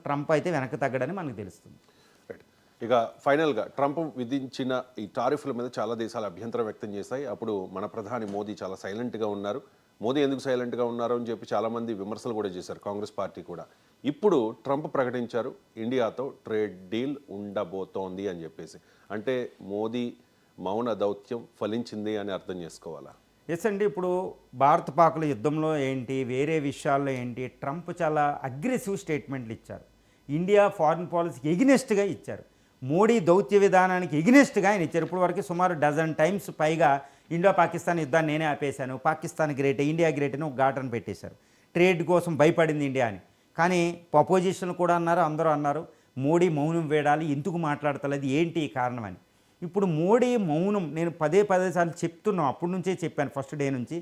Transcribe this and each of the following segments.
Trump అయితే వెనక్కి తగ్గడని మనకు తెలుస్తుంది. రైట్. ఇక ఫైనల్గా ట్రంప్ విధించిన ఈ టారిఫ్ల మీద చాలా దేశాలు అభ్యంతరం వ్యక్తం చేశాయి. అప్పుడు మన ప్రధాని మోదీ చాలా సైలెంట్గా ఉన్నారు. మోదీ ఎందుకు సైలెంట్గా ఉన్నారు అని చెప్పి చాలామంది విమర్శలు కూడా చేశారు, కాంగ్రెస్ పార్టీ కూడా. ఇప్పుడు ట్రంప్ ప్రకటించారు ఇండియాతో ట్రేడ్ డీల్ ఉండబోతోంది అని చెప్పేసి. అంటే మోదీ మౌన దౌత్యం ఫలించింది అని అర్థం చేసుకోవాలా? ఎస్ అండి. ఇప్పుడు భారత పాకుల యుద్ధంలో ఏంటి, వేరే విషయాల్లో ఏంటి, ట్రంప్ చాలా అగ్రెసివ్ స్టేట్మెంట్లు ఇచ్చారు. ఇండియా ఫారిన్ పాలసీకి ఎగినెస్ట్గా ఇచ్చారు. మోడీ దౌత్య విధానానికి ఎగినెస్ట్గా ఆయన ఇచ్చారు. ఇప్పుడు వరకు సుమారు డజన్ టైమ్స్ పైగా ఇండియా పాకిస్తాన్ యుద్ధాన్ని నేనే ఆపేశాను, పాకిస్తాన్ గ్రేట్, ఇండియా గ్రేట్ అని ఒక ఘాటను పెట్టేశారు. ట్రేడ్ కోసం భయపడింది ఇండియా అని. కానీ అపోజిషన్ కూడా అన్నారు, అందరూ అన్నారు మోడీ మౌనం వేడాలి, ఎందుకు మాట్లాడతలేదు, ఏంటి కారణం అని. ఇప్పుడు మోడీ మౌనం నేను పదే సార్లు చెప్తున్నాం, అప్పటి నుంచే చెప్పాను ఫస్ట్ డే నుంచి.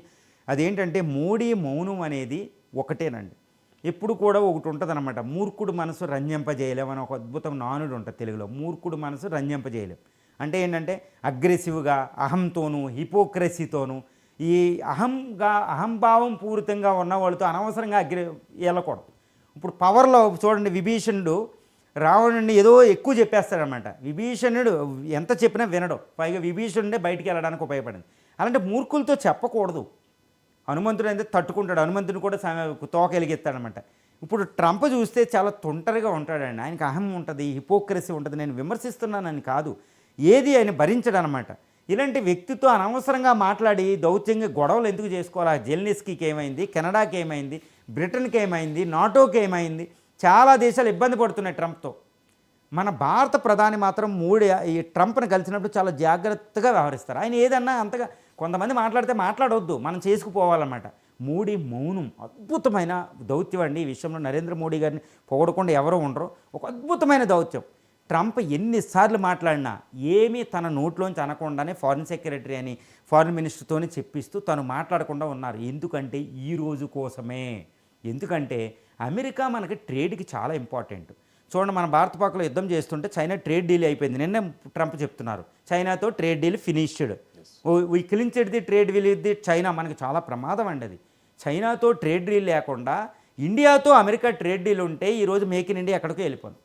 అదేంటంటే మోడీ మౌనం అనేది ఒకటేనండి. ఎప్పుడు కూడా ఒకటి ఉంటుంది అనమాట, మూర్ఖుడు మనసు రంజింపజేయలేం అని ఒక అద్భుతం నానుడు ఉంటుంది తెలుగులో. మూర్ఖుడు మనసు రంజింపజేయలేం అంటే ఏంటంటే అగ్రెసివ్గా, అహంతోనూ, హిపోక్రసీతోనూ, ఈ అహంభావం పూరితంగా ఉన్న వాళ్ళతో అనవసరంగా వెళ్ళకూడదు. ఇప్పుడు పవర్లో చూడండి, విభీషణుడు రావణుడిని ఏదో ఎక్కువ చెప్పేస్తాడనమాట. విభీషణుడు ఎంత చెప్పినా వినడం, పైగా విభీషణుడే బయటికి వెళ్ళడానికి ఉపయోగపడింది. అలాంటి మూర్ఖులతో చెప్పకూడదు. హనుమంతుడు అయితే తట్టుకుంటాడు, హనుమంతుడు కూడా తోక ఎలిగెత్తాడనమాట. ఇప్పుడు ట్రంప్ చూస్తే చాలా తొంటరిగా ఉంటాడండి. ఆయనకి అహం ఉంటుంది, హిపోక్రసీ ఉంటుంది. నేను విమర్శిస్తున్నానని కాదు, ఏది ఆయన భరించడు అనమాట. ఇలాంటి వ్యక్తితో అనవసరంగా మాట్లాడి దౌత్యంగా గొడవలు ఎందుకు చేసుకోవాలి? జెల్నిస్కీకి ఏమైంది, కెనడాకి ఏమైంది, బ్రిటన్కి ఏమైంది, నాటోకి ఏమైంది, చాలా దేశాలు ఇబ్బంది పడుతున్నాయి ట్రంప్తో. మన భారత ప్రధాని మాత్రం ఈ ట్రంప్ని కలిసినప్పుడు చాలా జాగ్రత్తగా వ్యవహరిస్తారు. ఆయన ఏదన్నా అంతగా కొంతమంది మాట్లాడితే మాట్లాడవద్దు, మనం చేసుకుపోవాలన్నమాట. మోడీ మౌనం అద్భుతమైన దౌత్యం అండి. ఈ విషయంలో నరేంద్ర మోడీ గారిని పొగడకుండా ఎవరో ఉండరు. ఒక అద్భుతమైన దౌత్యం. ట్రంప్ ఎన్నిసార్లు మాట్లాడినా ఏమీ తన నోట్లోంచి అనకుండానే ఫారిన్ సెక్రటరీ అని ఫారిన్ మినిస్టర్తోనే చెప్పిస్తూ తను మాట్లాడకుండా ఉన్నారు. ఎందుకంటే ఈ రోజు కోసమే. ఎందుకంటే అమెరికా మనకి ట్రేడ్కి చాలా ఇంపార్టెంట్. చూడండి, మన భారత పాకులో యుద్ధం చేస్తుంటే చైనా ట్రేడ్ డీల్ అయిపోయింది. నిన్నే ట్రంప్ చెప్తున్నారు చైనాతో trade deal finished, we clinched the trade deal with the China. మనకి చాలా ప్రమాదం అండి అది. చైనాతో ట్రేడ్ డీల్ లేకుండా ఇండియాతో అమెరికా ట్రేడ్ డీల్ ఉంటే ఈరోజు మేక్ ఇన్ ఇండియా ఎక్కడికో వెళ్ళిపోను.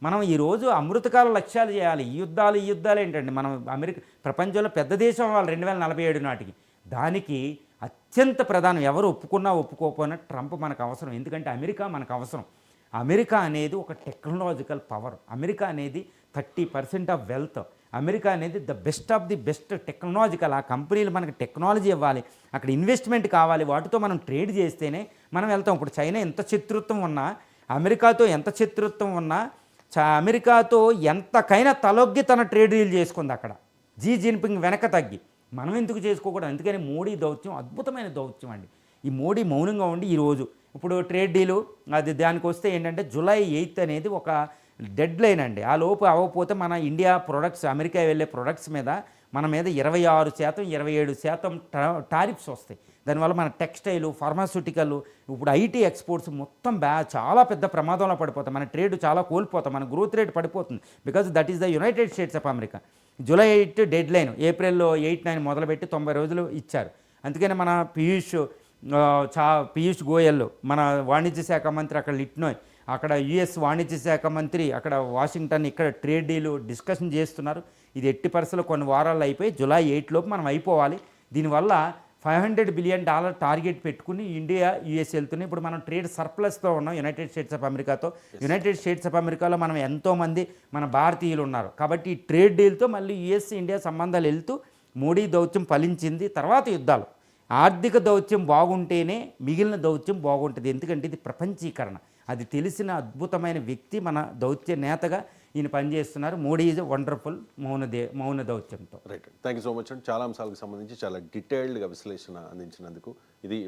మనం ఈరోజు అమృతకాల లక్ష్యాలు చేయాలి. ఈ యుద్ధాలు ఏంటండి, మనం అమెరికా ప్రపంచంలో పెద్ద దేశం వాళ్ళు 2047 నాటికి. దానికి అత్యంత ప్రధానం, ఎవరు ఒప్పుకున్నా ఒప్పుకోకపోయినా ట్రంప్ మనకు అవసరం. ఎందుకంటే అమెరికా మనకు అవసరం. అమెరికా అనేది ఒక టెక్నాలజికల్ పవర్. అమెరికా అనేది 30% ఆఫ్ వెల్త్. అమెరికా అనేది the best of the best technological. ఆ కంపెనీలు మనకి టెక్నాలజీ ఇవ్వాలి, అక్కడ ఇన్వెస్ట్మెంట్ కావాలి, వాటితో మనం ట్రేడ్ చేస్తేనే మనం వెళ్తాం. ఇప్పుడు చైనా ఎంత శత్రుత్వం ఉన్నా, అమెరికాతో ఎంత శత్రుత్వం ఉన్నా, అమెరికాతో ఎంతకైనా తలొగ్గి తన ట్రేడ్ డీల్ చేసుకుంది అక్కడ. జిన్పింగ్ వెనక తగ్గి. మనం ఎందుకు చేసుకోకూడదు? అందుకని మోడీ దౌత్యం అద్భుతమైన దౌత్యం అండి. ఈ మోడీ మౌనంగా ఉండి ఈరోజు ఇప్పుడు ట్రేడ్ డీలు అది దానికి వస్తే ఏంటంటే జూలై 8 అనేది ఒక డెడ్ లైన్ అండి. ఆ లోపు అవ్వకపోతే మన ఇండియా ప్రొడక్ట్స్, అమెరికా వెళ్ళే ప్రొడక్ట్స్ మీద మన మీద 26%, 27% టారిఫ్స్ వస్తాయి. దానివల్ల మన టెక్స్టైలు, ఫార్మాస్యూటికల్, ఇప్పుడు ఐటీ ఎక్స్పోర్ట్స్ మొత్తం చాలా పెద్ద ప్రమాదంలో పడిపోతాం. మన ట్రేడ్ చాలా కోల్పోతాం, మన గ్రోత్ రేట్ పడిపోతుంది. Because that is the United states of America. July 8 dead line, ఏప్రిల్లో 8, 9 మొదలుపెట్టి 90 రోజులు ఇచ్చారు. అందుకని మన పీయూష్ గోయల్, మన వాణిజ్య శాఖ మంత్రి అక్కడ లిట్నోయ్, అక్కడ యుఎస్ వాణిజ్య శాఖ మంత్రి అక్కడ వాషింగ్టన్, ఇక్కడ ట్రేడ్ డీలు డిస్కషన్ చేస్తున్నారు. ఇది ఎట్టి పరిస్థితుల్లో కొన్ని వారాల్లో అయిపోయి జూలై 8 లోపు మనం అయిపోవాలి. దీనివల్ల $500 బిలియన్ టార్గెట్ పెట్టుకుని ఇండియా యుఎస్ వెళ్తున్నాయి. ఇప్పుడు మనం ట్రేడ్ సర్ప్లస్తో ఉన్నాం యునైటెడ్ స్టేట్స్ ఆఫ్ అమెరికాతో. యునైటెడ్ స్టేట్స్ ఆఫ్ అమెరికాలో మనం ఎంతోమంది మన భారతీయులు ఉన్నారు. కాబట్టి ఈ ట్రేడ్ డీల్తో మళ్ళీ యుఎస్ ఇండియా సంబంధాలు వెళ్తూ మోడీ దౌత్యం ఫలించింది. తర్వాత యుద్ధాలు. ఆర్థిక దౌత్యం బాగుంటేనే మిగిలిన దౌత్యం బాగుంటుంది. ఎందుకంటే ఇది ప్రపంచీకరణ. అది తెలిసిన అద్భుతమైన వ్యక్తి మన దౌత్య నేతగా ఈయన పనిచేస్తున్నారు. మోడీ ఈజ్ వండర్ఫుల్ మౌన దౌత్యంతో. Right. Thank you so much అండి. చాలా అంశాలకు సంబంధించి చాలా డీటెయిల్డ్గా విశ్లేషణ అందించినందుకు. ఇది